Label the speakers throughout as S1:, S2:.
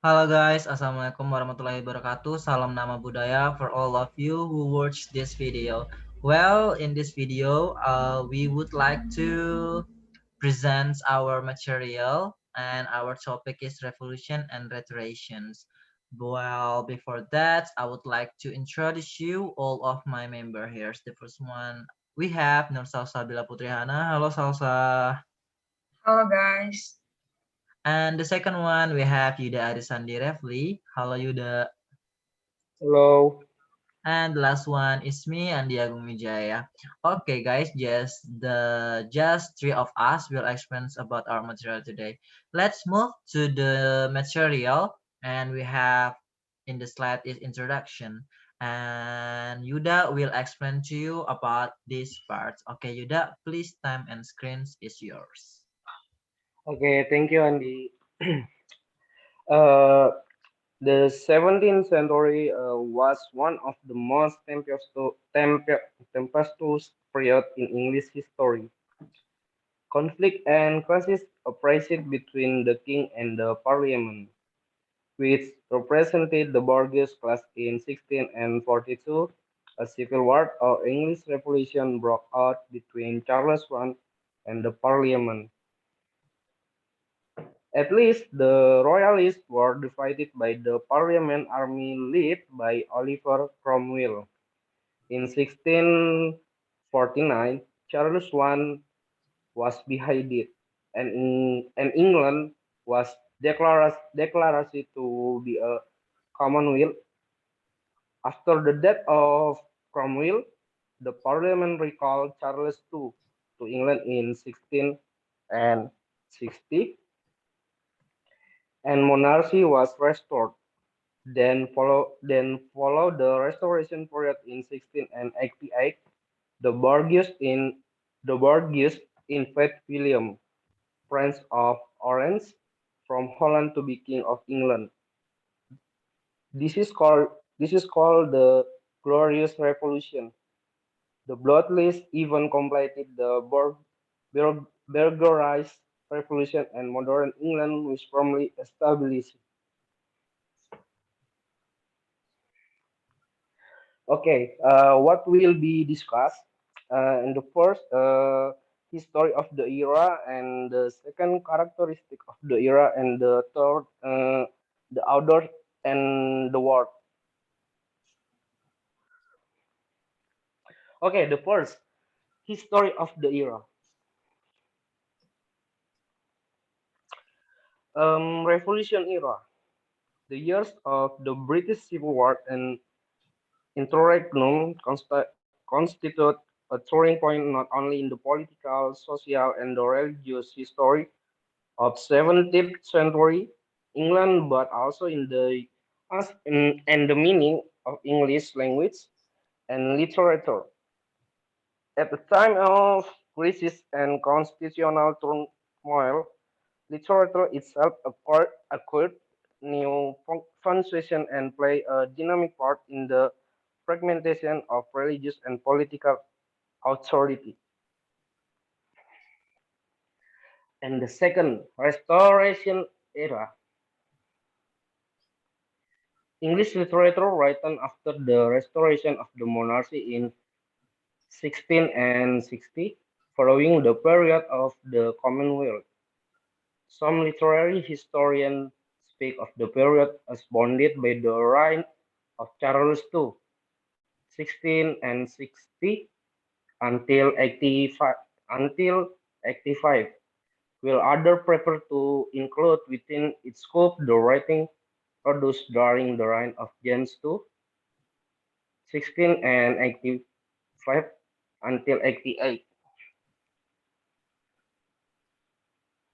S1: Halo guys, Assalamualaikum warahmatullahi wabarakatuh. Salam nama budaya for all of you who watch this video. Well, in this video, we would like to present our material and our topic is revolution and restorations. Well, before that, I would like to introduce you all of my member here. The first one, we have Nur Salsa Bila Putrihana. Halo Salsa.
S2: Halo guys,
S1: And the second one, we have Yuda Arisandi Refli. Halo Yuda.
S3: Hello.
S1: And the last one is me, Andi Agung Wijaya. Okay, guys, just three of us will explain about our material today. Let's move to the material, and we have in the slide is introduction, and Yuda will explain to you about this part. Okay, Yuda, please time and screens is yours.
S3: Okay, thank you, Andy. uh, the 17th century was one of the most tempestuous period in English history. Conflict and crisis arose between the king and the parliament, which represented the bourgeois class in 1642. A civil war or English Revolution broke out between Charles I and the parliament. At least the royalists were defeated by the Parliament army led by Oliver Cromwell. In 1649, Charles I was beheaded, and England was declared to be a Commonwealth. After the death of Cromwell, the Parliament recalled Charles II to England in 1660, and monarchy was restored. Then followed the Restoration period in 1688. The Borgias invaded William, Prince of Orange, from Holland to be King of England. This is called the Glorious Revolution. The bloodless even completed the Burgerized Revolution, and modern England was firmly established. Okay, what will be discussed in the first history of the era, and the second characteristic of the era, and the third the outdoor and the world. Okay, the first history of the era. Revolution era. The years of the British Civil War and insurrection constitute a turning point not only in the political, social, and the religious history of 17th century England, but also in the and the meaning of English language and literature. At the time of crisis and constitutional turmoil, literature itself acquired new function and play a dynamic part in the fragmentation of religious and political authority. And the second, Restoration era. English literature written after the restoration of the monarchy in 1660, following the period of the Commonwealth. Some literary historians speak of the period as bounded by the reign of Charles II, 1660 until 85, while others prefer to include within its scope the writing produced during the reign of James II, 1685 until 88,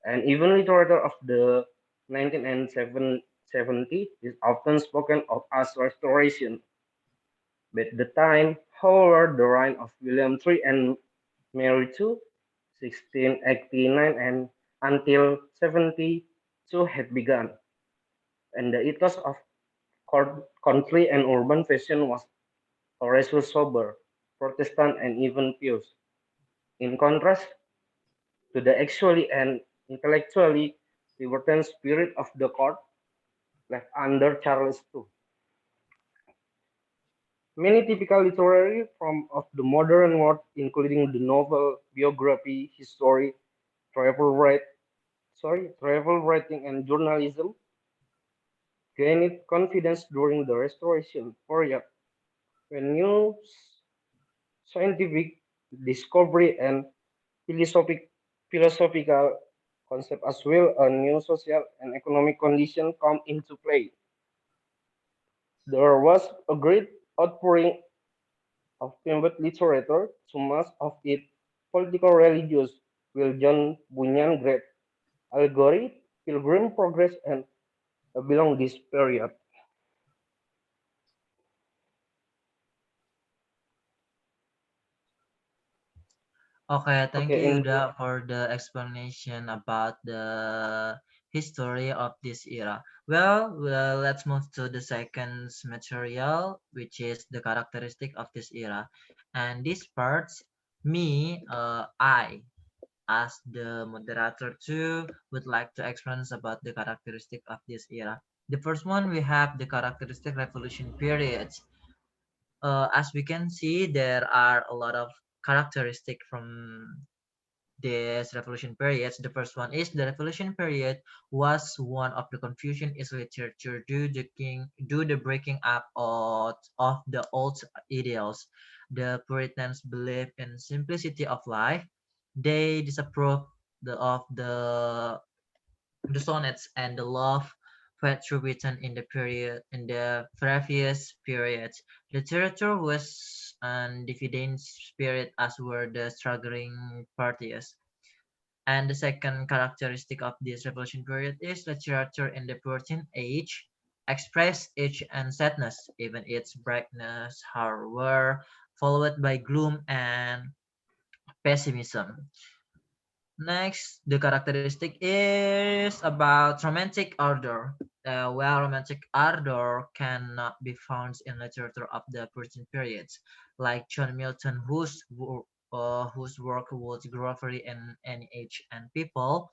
S3: and even literature of the 19th and 70 is often spoken of as restoration. But the time, however, the reign of William III and Mary II, 1689 and until 72 had begun, and the ethos of country and urban fashion was rather sober, Protestant, and even pious. In contrast to the actually and intellectually libertine spirit of the court, left under Charles II. Many typical literary forms of the modern world, including the novel, biography, history, travel, write, travel writing, and journalism, gained confidence during the Restoration period when new scientific discovery and philosophical concept as well as new social and economic condition come into play. There was a great outpouring of female literature, so much of it political religious, will John Bunyan Great Allegory, Pilgrim Progress, and belong this period.
S1: Okay, thank
S3: Okay,
S1: you,
S3: and
S1: Yuda, for the explanation about the history of this era. Well, let's move to the second material, which is the characteristic of this era. And this part, I, as the moderator too, would like to explain about the characteristic of this era. The first one, we have the characteristic revolution periods. As we can see, there are a lot of characteristic from this revolution periods. The first one is the revolution period was one of the confusion is literature due the breaking up of the old ideals. The Puritans believed in simplicity of life. They disapproved of the sonnets and the love poetry written in the previous periods. Literature was an dividend spirit as were the struggling parties. And the second characteristic of this revolution period is literature in the Puritan age expressed age and sadness, even its brightness, however, followed by gloom and pessimism. Next, the characteristic is about romantic ardor. Well, romantic ardor cannot be found in literature of the Puritan periods, like John Milton, whose work was grovery in any age and people,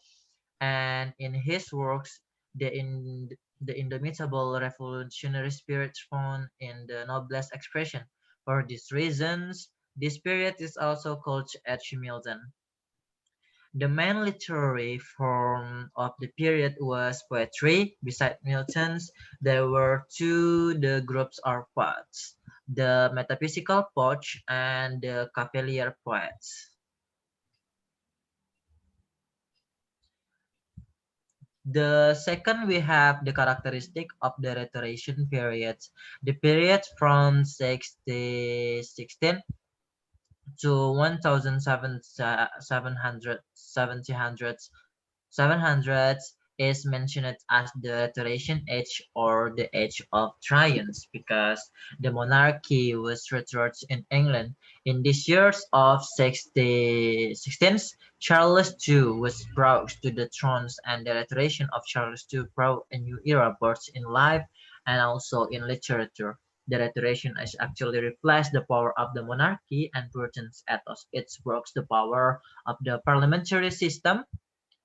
S1: and in his works, the indomitable revolutionary spirit found in the noblest expression. For these reasons, this period is also called H. Milton. The main literary form of the period was poetry. Besides Milton's, there were two the groups or poets, the metaphysical poets and the cavalier poets. The second, we have the characteristic of the Restoration period. The period from 1616 to 1700s is mentioned as the Restoration Age or the Age of Triumphs because the monarchy was restored in England. In these years of 1616, Charles II was brought to the throne, and the restoration of Charles II brought a new era both in life and also in literature. The restoration is actually reflects the power of the monarchy and Puritan ethos. It works the power of the parliamentary system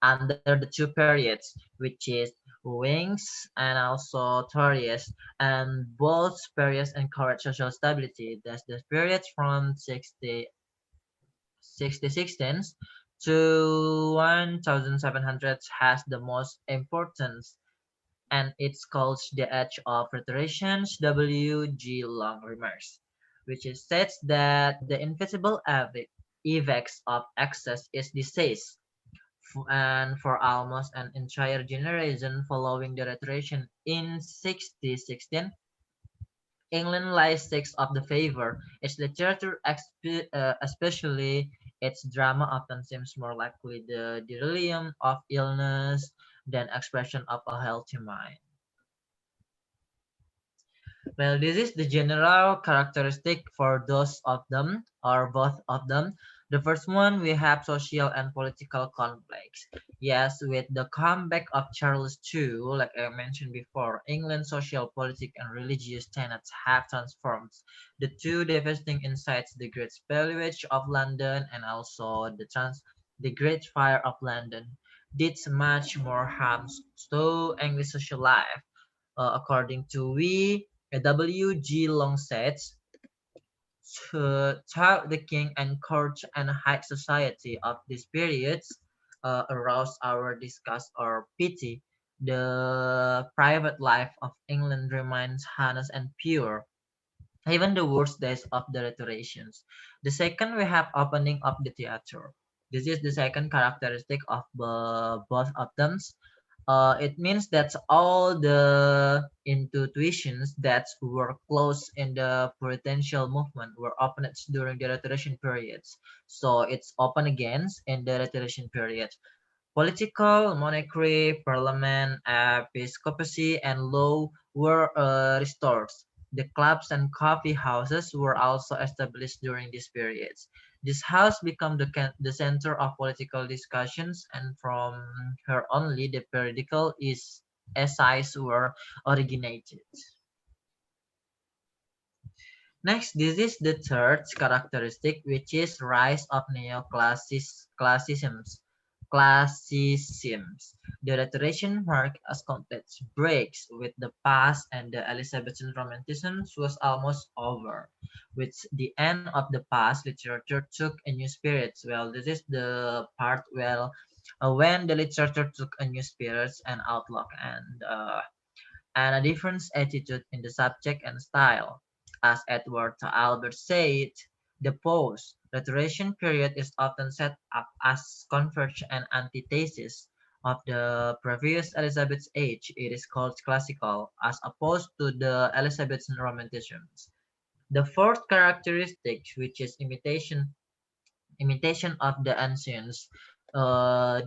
S1: under the two periods, which is Wings and also Tories, and both periods encourage social stability. Thus, the period from 1616 to 1700 has the most importance, and it's called the Age of Restorations. W. G. Long remarks, which is states that the invisible effects of excess is disease, and for almost an entire generation following the Restoration in 1616, England lies six of the favor. Its literature, especially its drama, often seems more likely the delirium of illness than expression of a healthy mind. Well, this is the general characteristic for those of them or both of them. The first one, we have social and political conflicts. Yes, with the comeback of Charles II, like I mentioned before, England's social, political, and religious tenets have transformed. The two devastating insights, the Great Spillage of London and also the Great Fire of London, did much more harm to English social life. according to W.G. Long says, to the king and court and high society of these periods arouse our disgust or pity. The private life of England remains honest and pure, even the worst days of the rhetoricians. The second, we have opening of the theater. This is the second characteristic of both of them. It means that all the institutions that were closed in the Puritanical movement were opened during the Restoration periods. So it's open again in the Restoration period. Political, monarchy, parliament, episcopacy, and law were restored. The clubs and coffee houses were also established during these periods. This house became the center of political discussions, and from here only the periodical essays were originated. Next, this is the third characteristic, which is rise of neoclassicisms. Classicisms. The Restoration marked a complete breaks with the past, and the Elizabethan Romanticism was almost over. With the end of the past, literature took a new spirit. Well, this is the part when the literature took a new spirit and outlook, and a different attitude in the subject and style. As Edward Albert said, the post-Restoration period is often set up as converge and antithesis of the previous Elizabeth's age. It is called classical, as opposed to the Elizabethan Romanticisms. The fourth characteristic, which is imitation of the ancients.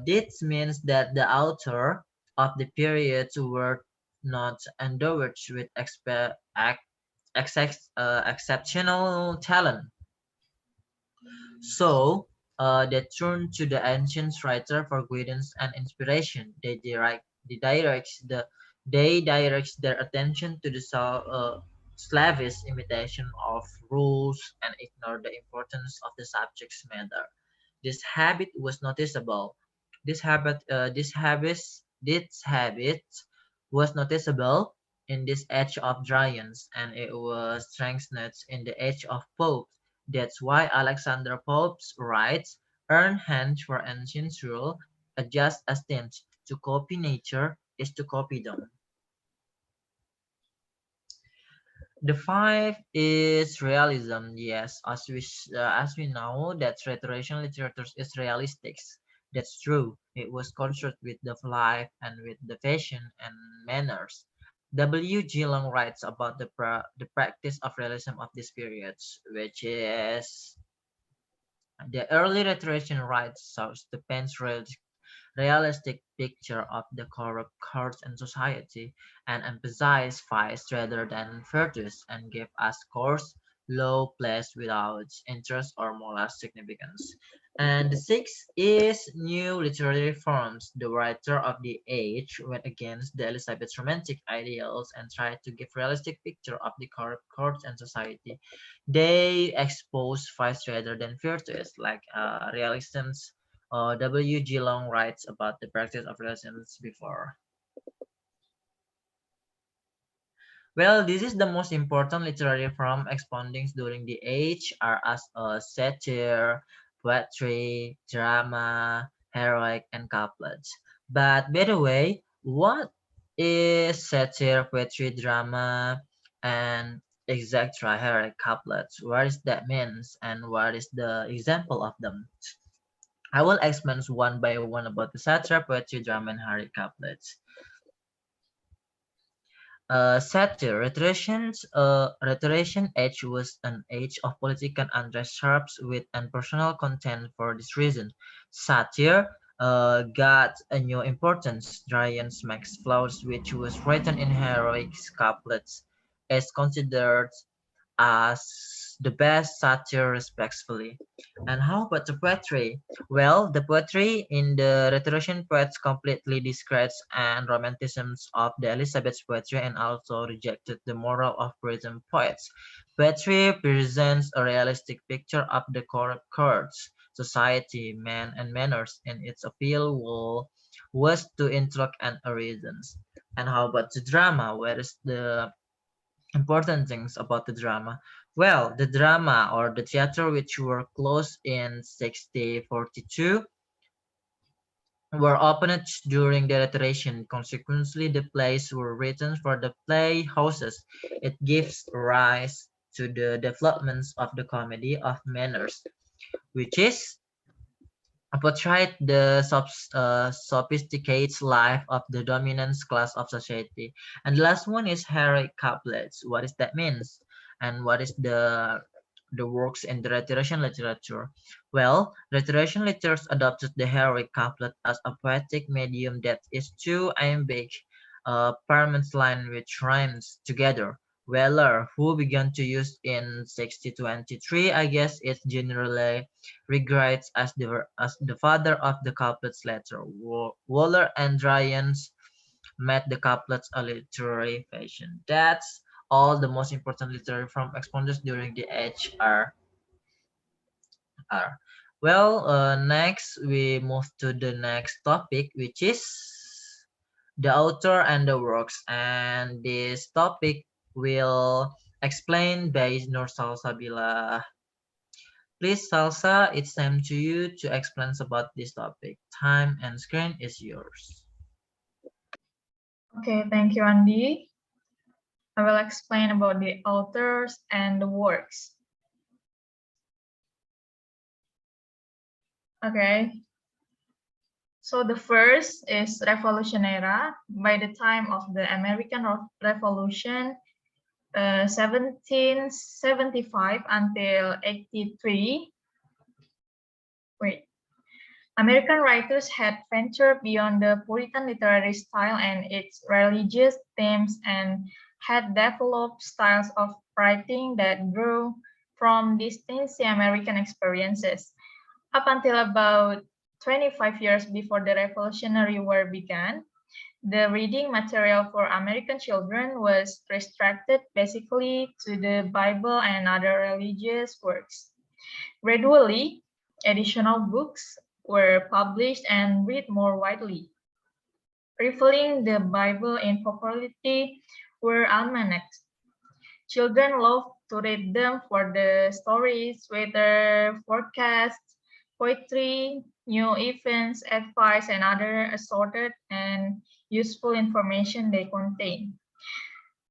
S1: This means that the author of the periods were not endowed with exceptional talent. So they turn to the ancient writer for guidance and inspiration. They direct their attention to the slavish imitation of rules and ignore the importance of the subject's matter. This habit was noticeable. This habit was noticeable in this age of giants, and it was strengthened in the age of popes. That's why Alexander Pope's writes, "Earn hands for ancient rule, adjust as themes. To copy nature is to copy them." The five is realism. Yes, as we know that restoration literature is realistic. That's true. It was concerned with the life and with the fashion and manners. W. G. Long writes about the practice of realism of these periods, which is the early restoration writes shows the pen's realistic picture of the corrupt courts and society, and emphasize vice rather than virtues, and give us course low place without interest or moral significance. And the sixth is new literary forms. The writer of the age went against the Elizabeth romantic ideals and tried to give realistic picture of the corrupt courts and society. They expose vice rather than virtues, like realism's W. G. Long writes about the practice of relations before. Well, this is the most important literary form expoundings during the age are as satire, poetry, drama, heroic, and couplets. But by the way, what is satire, poetry, drama, and etc. heroic couplets? What is that means, and what is the example of them? I will explain one by one about the satire, poetry, drama, and heroic couplets. Satire, rhetorician age was an age of political unrest sharp with and personal content. For this reason, satire got a new importance. Dryden's Max Flowers, which was written in heroic couplets, is considered as the best satire respectfully. And how about the poetry? Well, the poetry in the rhetorician poets completely discredits and romanticisms of the Elizabeth's poetry and also rejected the moral of Puritan poets. Poetry presents a realistic picture of the corrupt courts, society, men, and manners, and its appeal was to intellect and reasons. And how about the drama? Where is the important things about the drama? Well, the drama or the theater which were closed in 1642 were opened during the Restoration. Consequently, the plays were written for the playhouses. It gives rise to the developments of the comedy of manners, which is portrayed the sophisticated life of the dominant class of society. And the last one is heroic couplets. What does that means? And what is the works in the Restoration literature? Well, Restoration literature adopted the heroic couplet as a poetic medium that is two iambic parallel line which rhymes together. Weller, who began to use in 1623, I guess it's generally regarded as the father of the couplets letter. Waller and Dryans made the couplets a literary fashion. That's all the most important literary from exponents during the HR. Well, next we move to the next topic, which is the author and the works. And this topic will explain by Nur Salsabila. Please, Salsa, it's time to you to explain about this topic. Time and screen is yours.
S2: Okay, thank you, Andy. I will explain about the authors and the works. Okay. So the first is Revolution era. By the time of the American Revolution, 1775 until 83. Wait. American writers had ventured beyond the Puritan literary style and its religious themes and had developed styles of writing that drew from distinct American experiences. Up until about 25 years before the Revolutionary War began, the reading material for American children was restricted basically to the Bible and other religious works. Gradually, additional books were published and read more widely. Rivaling the Bible in popularity were almanacs. Children loved to read them for the stories, weather forecasts, poetry, new events, advice, and other assorted and useful information they contain.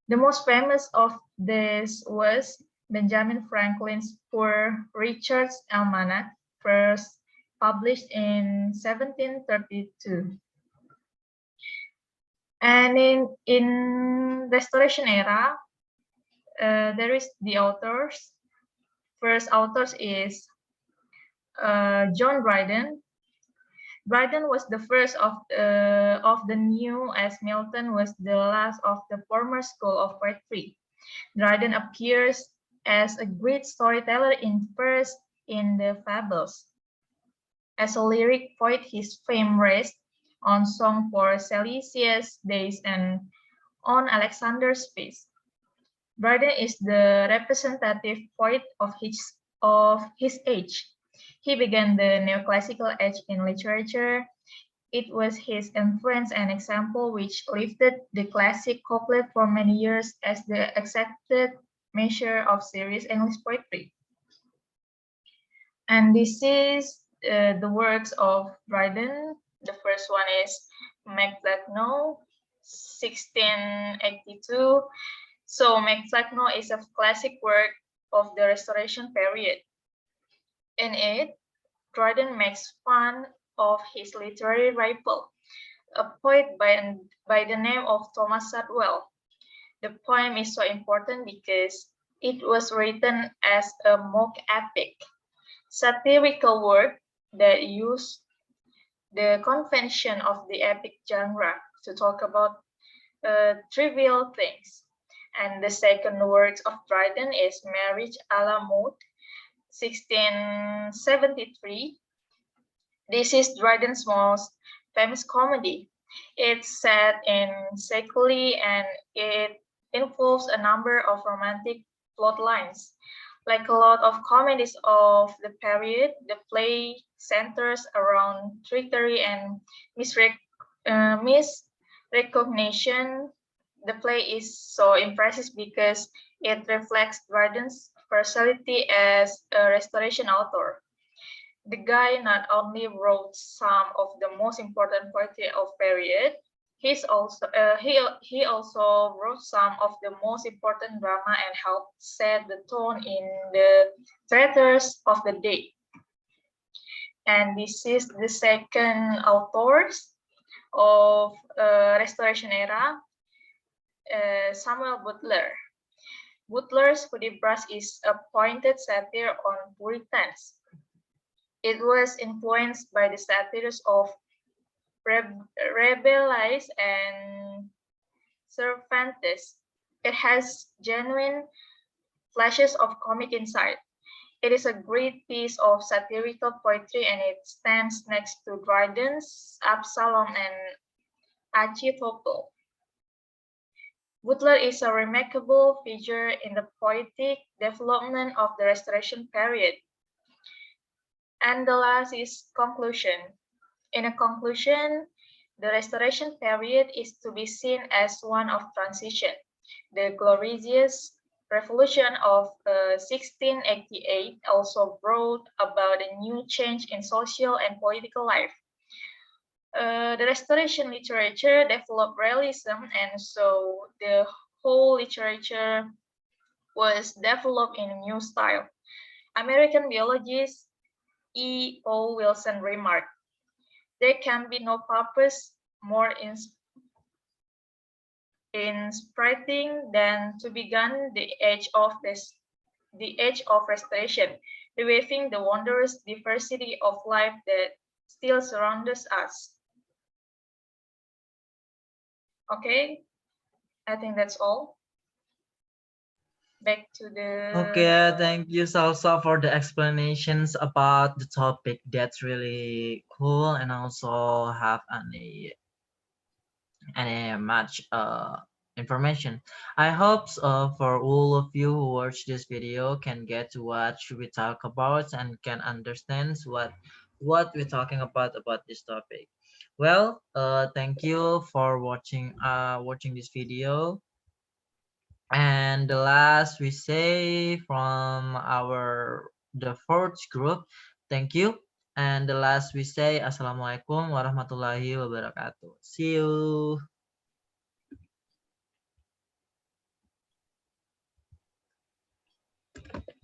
S2: The most famous of this was Benjamin Franklin's Poor Richard's Almanac, first published in 1732. And in Restoration era, there is the authors. First authors is John Dryden. Dryden was the first of the new, as Milton was the last of the former school of poetry. Dryden appears as a great storyteller in verse in the fables. As a lyric poet, his fame rests on Song for Celestia's Days and on Alexander's Feast. Dryden is the representative poet of his age. He began the neoclassical age in literature. It was his influence and example which lifted the classic couplet for many years as the accepted measure of serious English poetry. And this is the works of Dryden. The first one is Maclachno, 1682. So Maclachno is a classic work of the Restoration period. In it, Dryden makes fun of his literary rival, a poet by the name of Thomas Shadwell. The poem is so important because it was written as a mock epic, satirical work that used the convention of the epic genre to talk about trivial things. And the second work of Dryden is Marriage a la Mode, 1673. This is Dryden's most famous comedy. It's set in Secoli and it involves a number of romantic plot lines. Like a lot of comedies of the period, the play centers around trickery and misrepresentation recognition. The play is so impressive because it reflects Dryden's versatility as a restoration author. The guy not only wrote some of the most important poetry of period, he also wrote some of the most important drama and helped set the tone in the theaters of the day. And this is the second authors of Restoration era, Samuel Butler. Butler's Hudibras is a pointed satire on Puritans. It was influenced by the satires of Rabelais and Cervantes. It has genuine flashes of comic insight. It is a great piece of satirical poetry and it stands next to Dryden's Absalom and Achitophel. Butler is a remarkable figure in the poetic development of the Restoration period. And the last is conclusion. In a conclusion, the Restoration period is to be seen as one of transition. The glorious Revolution of 1688 also brought about a new change in social and political life. The Restoration literature developed realism, and so the whole literature was developed in a new style. American biologist E.O. Wilson remarked, "There can be no purpose more inspiring than to begin the age of restoration, reviving the wondrous diversity of life that still surrounds us." Okay, I think that's all. Back to the...
S1: Okay, thank you, Salsa, for the explanations about the topic. That's really cool, and also have any much information. I hope for all of you who watch this video can get to what we talk about and can understand what we're talking about this topic. Well, thank you for watching this video. And the last we say from the fourth group, thank you. And the last we say, Assalamualaikum warahmatullahi wabarakatuh. See you.